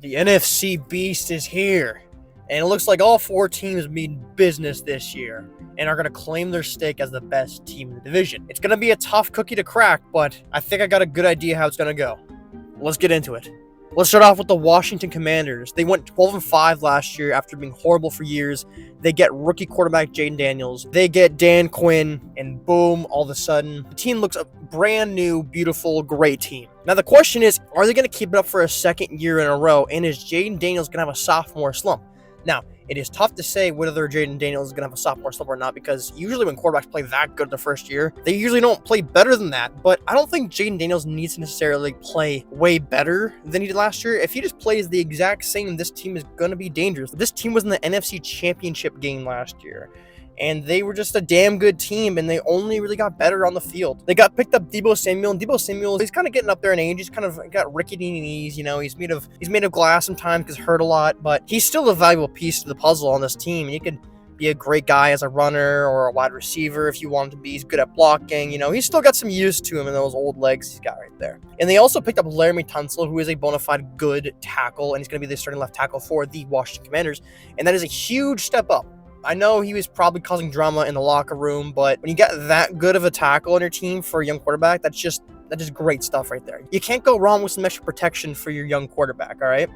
The NFC Beast is here, and it looks like all four teams mean business this year and are going to claim their stake as the best team in the division. It's going to be a tough cookie to crack, but I think I got a good idea how it's going to go. Let's get into it. Let's start off with the Washington Commanders. They went 12-5 last year after being horrible for years. They get rookie quarterback Jaden Daniels. They get Dan Quinn, and boom, all of a sudden, the team looks a brand new, beautiful, great team. Now, the question is, are they going to keep it up for a second year in a row, and is Jaden Daniels going to have a sophomore slump? Now, it is tough to say whether Jaden Daniels is going to have a sophomore slump or not, because usually when quarterbacks play that good the first year, they usually don't play better than that. But I don't think Jaden Daniels needs to necessarily play way better than he did last year. If he just plays the exact same, this team is going to be dangerous. This team was in the NFC Championship game last year, and they were just a damn good team, and they only really got better on the field. They got picked up Deebo Samuel, and Deebo Samuel, he's kind of getting up there in age. He's kind of got rickety knees, you know. He's made of glass sometimes, gets hurt a lot, but he's still a valuable piece to the puzzle on this team, and he could be a great guy as a runner or a wide receiver if you want him to be. He's good at blocking, you know. He's still got some use to him in those old legs he's got right there. And they also picked up Laramie Tunsil, who is a bona fide good tackle, and he's going to be the starting left tackle for the Washington Commanders, and that is a huge step up. I know he was probably causing drama in the locker room, but when you get that good of a tackle on your team for a young quarterback, that's just great stuff right there. You can't go wrong with some extra protection for your young quarterback, all right?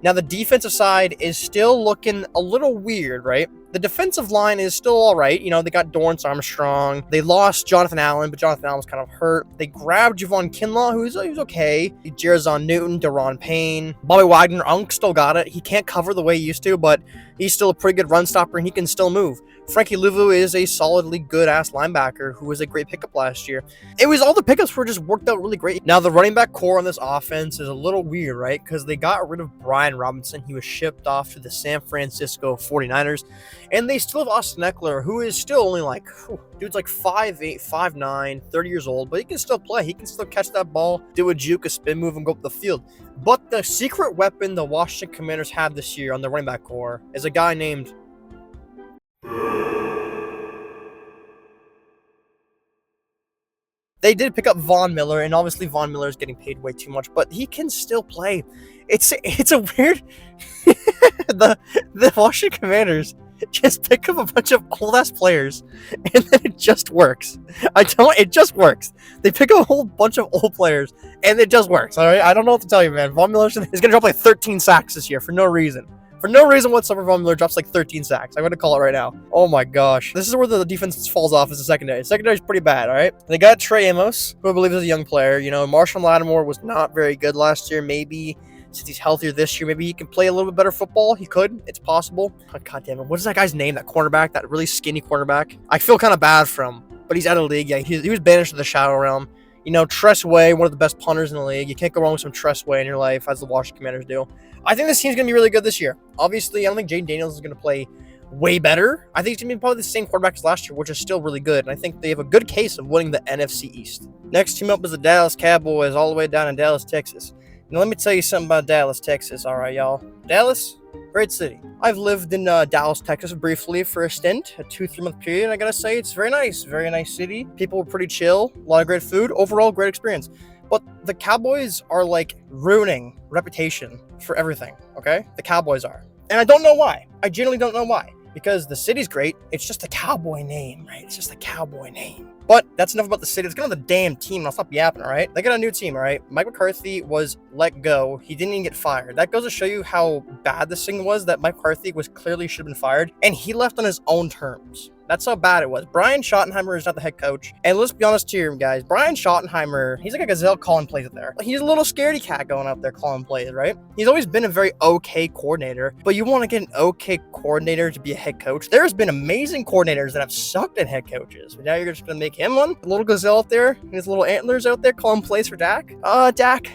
Now, the defensive side is still looking a little weird, right? The defensive line is still all right. You know, they got Dorrance Armstrong. They lost Jonathan Allen, but Jonathan Allen was kind of hurt. They grabbed Javon Kinlaw, who's okay. Jarizon Newton, Deron Payne. Bobby Wagner, Unk still got it. He can't cover the way he used to, but he's still a pretty good run stopper, and he can still move. Frankie Luvu is a solidly good-ass linebacker who was a great pickup last year. It was all the pickups were just worked out really great. Now, the running back core on this offense is a little weird, right? Because they got rid of Brian Robinson. He was shipped off to the San Francisco 49ers. And they still have Austin Eckler, who is still only like, dude's like 5'8", 5'9", 30 years old, but he can still play. He can still catch that ball, do a juke, a spin move, and go up the field. But the secret weapon the Washington Commanders have this year on the running back core is a guy named... They did pick up Von Miller, and obviously Von Miller is getting paid way too much, but he can still play. It's a weird... the Washington Commanders just pick up a bunch of old-ass players, and then it just works. It just works. They pick up a whole bunch of old players, and it just works, all right? I don't know what to tell you, man. Von Miller is going to drop like 13 sacks this year for no reason. For no reason whatsoever, Von Miller drops like 13 sacks. I'm going to call it right now. Oh my gosh. This is where the defense falls off as the secondary. The secondary is pretty bad, all right? They got Trey Amos, who I believe is a young player. You know, Marshawn Lattimore was not very good last year. Maybe since he's healthier this year, maybe he can play a little bit better football. He could. It's possible. Oh, God damn it. What is that guy's name? That cornerback? That really skinny cornerback? I feel kind of bad for him, but he's out of the league. Yeah, he was banished to the shadow realm. You know, Tress Way, one of the best punters in the league. You can't go wrong with some Tress Way in your life, as the Washington Commanders do. I think this team's going to be really good this year. Obviously, I don't think Jaden Daniels is going to play way better. I think it's going to be probably the same quarterback as last year, which is still really good. And I think they have a good case of winning the NFC East. Next team up is the Dallas Cowboys, all the way down in Dallas, Texas. Now, let me tell you something about Dallas, Texas. All right, y'all. Dallas, great city. I've lived in Dallas, Texas briefly for a stint, a 2-3 month period. I got to say, it's very nice city. People were pretty chill, a lot of great food. Overall, great experience. But the Cowboys are like ruining reputation for everything, okay? The Cowboys are. And I don't know why. I genuinely don't know why. Because the city's great. It's just a cowboy name, right? It's just a cowboy name. But that's enough about the city. Let's get on the damn team. I'll stop yapping, all right? They got a new team, all right? Mike McCarthy was let go. He didn't even get fired. That goes to show you how bad this thing was, that Mike McCarthy clearly should have been fired. And he left on his own terms. That's how bad it was. Brian Schottenheimer is not the head coach. And let's be honest here, guys. Brian Schottenheimer, he's like a gazelle calling plays out there. He's a little scaredy cat going out there calling plays, right? He's always been a very okay coordinator, but you want to get an okay coordinator to be a head coach. There's been amazing coordinators that have sucked at head coaches. But now you're just going to make him one? A little gazelle out there, and his little antlers out there calling plays for Dak? Dak,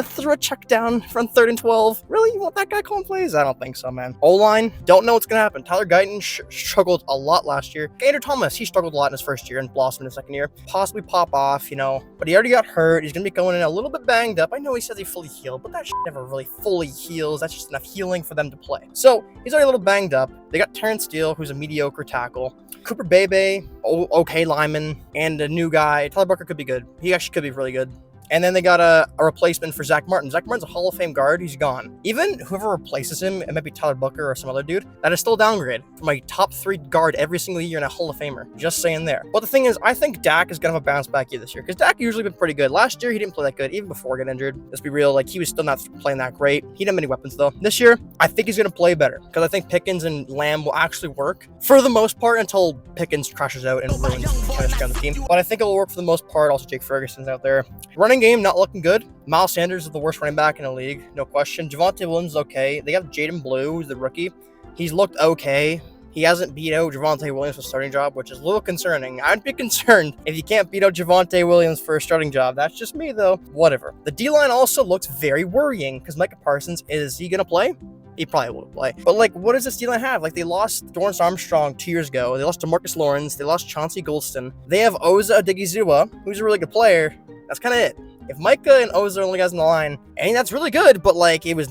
throw a check down from 3rd and 12. Really? You want that guy calling plays? I don't think so, man. O-line, don't know what's going to happen. Tyler Guyton struggled a lot last year. Andrew Thomas, he struggled a lot in his first year and blossomed in his second year. Possibly pop off, you know, but he already got hurt. He's going to be going in a little bit banged up. I know he says he fully healed, but that shit never really fully heals. That's just enough healing for them to play. So he's already a little banged up. They got Terrence Steele, who's a mediocre tackle. Cooper Bebe, okay lineman, and a new guy. Tyler Barker could be good. He actually could be really good. And then they got a replacement for Zach Martin. Zach Martin's a Hall of Fame guard. He's gone. Even whoever replaces him, it might be Tyler Booker or some other dude, that is still a downgrade from a top 3 guard every single year and a Hall of Famer. Just saying there. But the thing is, I think Dak is going to have a bounce back year this year, because Dak usually been pretty good. Last year, he didn't play that good, even before he got injured. Let's be real, like, he was still not playing that great. He didn't have many weapons, though. This year, I think he's going to play better, because I think Pickens and Lamb will actually work for the most part until Pickens crashes out and ruins chemistry on the team. But I think it'll work for the most part. Also, Jake Ferguson's out there. Running game, not looking good. Miles Sanders is the worst running back in the league, no question. Javonte Williams is okay. They have Jaden Blue, who's the rookie. He's looked okay. He hasn't beat out Javonte Williams for a starting job, which is a little concerning. I'd be concerned if you can't beat out Javonte Williams for a starting job. That's just me, though. Whatever. The D-line also looks very worrying, because Micah Parsons, is he going to play? He probably will play. But, like, what does this D-line have? Like, they lost Dorrance Armstrong 2 years ago. They lost DeMarcus Lawrence. They lost Chauncey Golston. They have Oza Odigizua, who's a really good player. That's kind of it. If Micah and Oza are only guys in the line, and that's really good, but, like, it was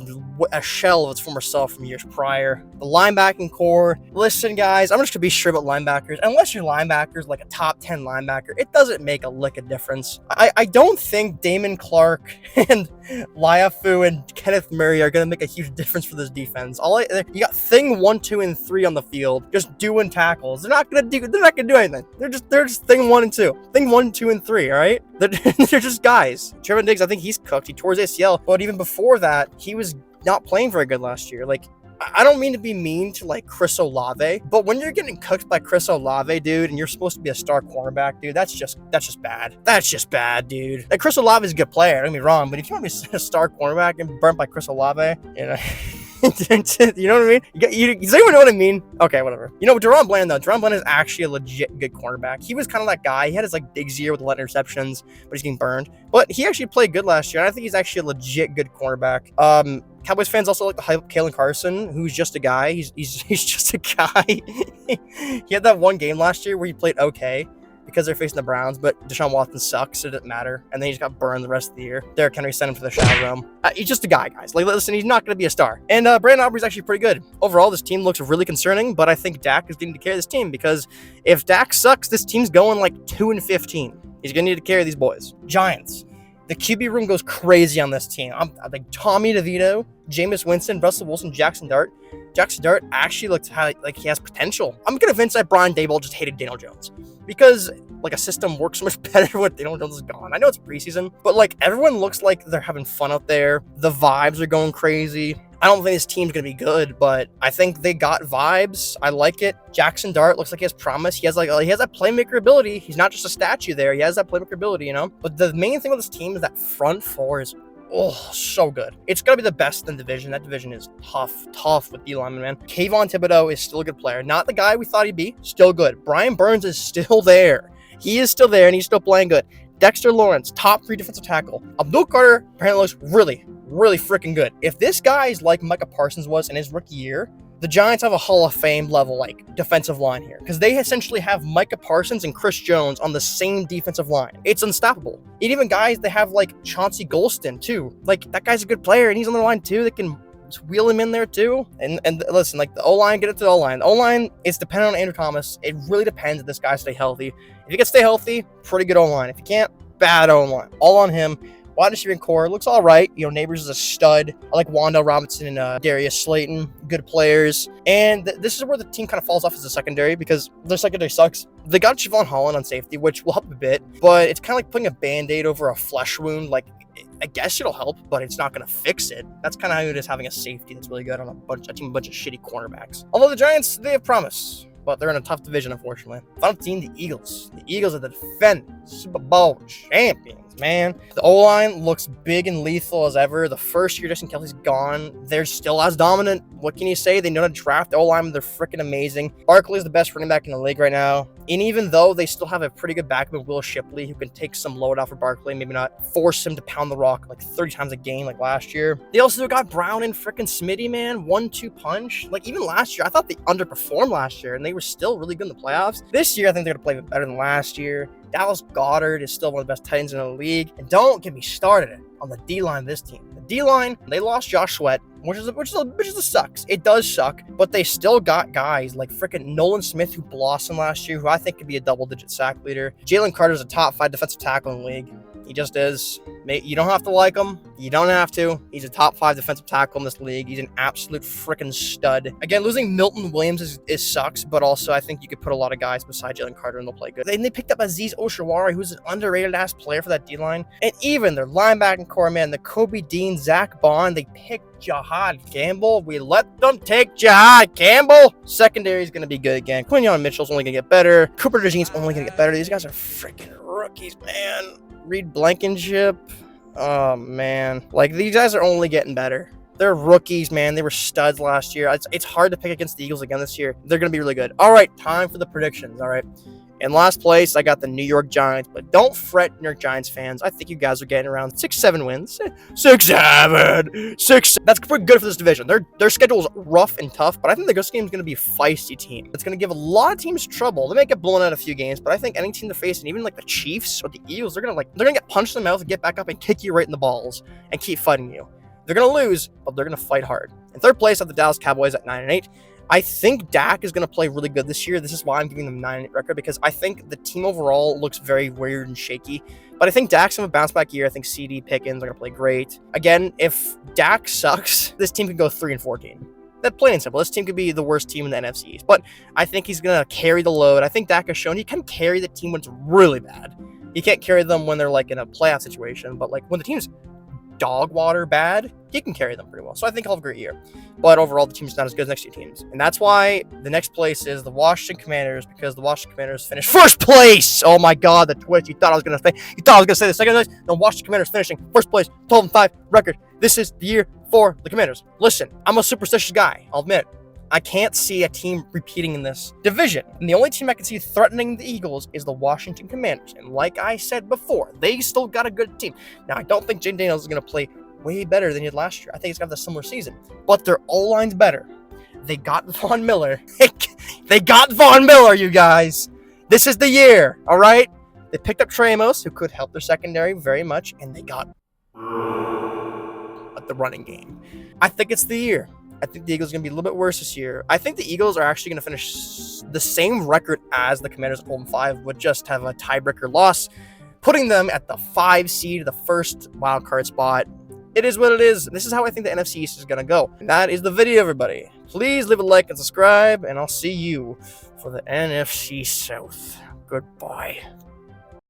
a shell of its former self from years prior. The linebacking core, listen, guys, I'm just going to be straight about linebackers. Unless your linebacker's like a top 10 linebacker, it doesn't make a lick of difference. I don't think Damon Clark and Liafu and Kenneth Murray are going to make a huge difference for this defense. You got thing 1, 2, and 3 on the field, just doing tackles. They're not going to do anything. They're just thing 1 and 2. Thing 1, 2, and 3, all right? They're just guys. Trevor Diggs, I think he's cooked. He tore his ACL, but even before that, he was not playing very good last year. Like, I don't mean to be mean to, like, Chris Olave, but when you're getting cooked by Chris Olave, dude, and you're supposed to be a star cornerback, dude, that's just bad. That's just bad, dude. Like, Chris Olave is a good player, don't get me wrong, but if you want to be a star cornerback and burnt by Chris Olave, you know... You know what I mean? Does anyone know what I mean? Okay, whatever. You know, Deron Bland, though. Deron Bland is actually a legit good cornerback. He was kind of that guy. He had his, like, Diggs year with a lot of interceptions, but he's getting burned. But he actually played good last year, and I think he's actually a legit good cornerback. Cowboys fans also like to hype Kalen Carson, who's just a guy. He's just a guy. He had that one game last year where he played okay, because they're facing the Browns, but Deshaun Watson sucks, so it didn't matter. And then he just got burned the rest of the year. Derrick Henry sent him to the shadow realm. He's just a guy, guys. Like, listen, he's not going to be a star. And Brandon Aubrey's actually pretty good. Overall, this team looks really concerning, but I think Dak is going to carry this team, because if Dak sucks, this team's going like 2-15. He's going to need to carry these boys. Giants. The QB room goes crazy on this team. I'm like Tommy DeVito, Jameis Winston, Russell Wilson, Jackson Dart. Jackson Dart actually looks like he has potential. I'm convinced that Brian Daboll just hated Daniel Jones, because like a system works so much better when Daniel Jones is gone. I know it's preseason, but like everyone looks like they're having fun out there. The vibes are going crazy. I don't think this team's going to be good, but I think they got vibes. I like it. Jackson Dart looks like he has promise. He has that playmaker ability. He's not just a statue there. He has that playmaker ability, you know? But the main thing with this team is that front four is so good. It's going to be the best in the division. That division is tough with D lineman, man. Kayvon Thibodeau is still a good player. Not the guy we thought he'd be. Still good. Brian Burns is still there. He is still there, and he's still playing good. Dexter Lawrence, top 3 defensive tackle. Abdul Carter apparently looks really freaking good. If this guy is like Micah Parsons was in his rookie year, the Giants have a Hall of Fame level, like, defensive line here, because they essentially have Micah Parsons and Chris Jones on the same defensive line. It's unstoppable. And even guys, they have, like, Chauncey Golston, too. Like, that guy's a good player, and he's on the line, too. They can wheel him in there, too. And listen, like, the O-line, get it to the O-line. The O-line is dependent on Andrew Thomas. It really depends if this guy stay healthy. If he can stay healthy, pretty good O-line. If he can't, bad O-line. All on him. Wide receiving core looks all right. You know, Neighbors is a stud. I like Wanda Robinson and Darius Slayton. Good players. And this is where the team kind of falls off as a secondary, because their secondary sucks. They got Javon Holland on safety, which will help a bit, but it's kind of like putting a Band-Aid over a flesh wound. Like, I guess it'll help, but it's not going to fix it. That's kind of how it is having a safety that's really good on a team, a bunch of shitty cornerbacks. Although the Giants, they have promise, but they're in a tough division, unfortunately. Final team, the Eagles. The Eagles are the defending Super Bowl champions, man. The O-line looks big and lethal as ever. The first year Justin Kelly's gone, they're still as dominant. What can you say? They know how to draft the O-line. They're freaking amazing. Barkley is the best running back in the league right now. And even though they still have a pretty good backup in Will Shipley, who can take some load off for Barkley, maybe not force him to pound the rock like 30 times a game like last year. They also got Brown and freaking Smitty, man. 1-2 punch. Like, even last year, I thought they underperformed last year, and they were still really good in the playoffs. This year, I think they're going to play a bit better than last year. Dallas Goedert is still one of the best tight ends in the league. And don't get me started on the D-line of this team. The D-line, they lost Josh Sweat, which is a sucks. It does suck, but they still got guys like freaking Nolan Smith, who blossomed last year, who I think could be a double-digit sack leader. Jalen Carter's a top 5 defensive tackle in the league. He just is. You don't have to like him. You don't have to. He's a top 5 defensive tackle in this league. He's an absolute freaking stud. Again, losing Milton Williams is sucks, but also I think you could put a lot of guys beside Jalen Carter and they'll play good. And they picked up Azeez Oshawari, who's an underrated-ass player for that D-line. And even their linebacking core, man, the Kobe Dean, Zach Bond, they picked Jihad Campbell. We let them take Jihad Campbell. Secondary is going to be good again. Quinyon Mitchell's only going to get better. Cooper DeJean's only going to get better. These guys are freaking rookies, man. Reed Blankenship. Oh, man. Like, these guys are only getting better. They're rookies, man. They were studs last year. It's hard to pick against the Eagles again this year. They're going to be really good. All right, time for the predictions, all right? In last place, I got the New York Giants, but don't fret, New York Giants fans. I think you guys are getting around 6-7 wins. 6-7. 6. That's pretty good for this division. Their schedule is rough and tough, but I think the Ghost game is going to be a feisty team. It's going to give a lot of teams trouble. They may get blown out a few games, but I think any team to face, and even like the Chiefs or the Eagles, they're gonna get punched in the mouth and get back up and kick you right in the balls and keep fighting you. They're gonna lose, but they're gonna fight hard. In third place, I have the Dallas Cowboys at 9-8. I think Dak is going to play really good this year. This is why I'm giving them 9-8 record, because I think the team overall looks very weird and shaky. But I think Dak's going to bounce back year. I think CD, Pickens are going to play great. Again, if Dak sucks, this team could go 3-14. That's plain and simple. This team could be the worst team in the NFC East. But I think he's going to carry the load. I think Dak has shown he can carry the team when it's really bad. He can't carry them when they're like in a playoff situation. But like when the team's dog water bad, he can carry them pretty well. So I think he'll have a great year. But overall, the team's not as good as next 2 teams. And that's why the next place is the Washington Commanders, because the Washington Commanders finished first place. Oh my God, the twist. You thought I was going to say the second place. The Washington Commanders finishing first place, 12-5 record. This is the year for the Commanders. Listen, I'm a superstitious guy. I'll admit. I can't see a team repeating in this division. And the only team I can see threatening the Eagles is the Washington Commanders. And like I said before, they still got a good team. Now, I don't think Jane Daniels is going to play way better than he did last year. I think he's got a similar season. But their O-line's better. They got Von Miller. They got Von Miller, you guys. This is the year, all right? They picked up Tramos, who could help their secondary very much, and they got at the running game. I think it's the year. I think the Eagles are going to be a little bit worse this year. I think the Eagles are actually going to finish the same record as the Commanders at 12-5, but just have a tiebreaker loss, putting them at the 5 seed, the first wild card spot. It is what it is. This is how I think the NFC East is going to go. And that is the video, everybody. Please leave a like and subscribe, and I'll see you for the NFC South. Goodbye.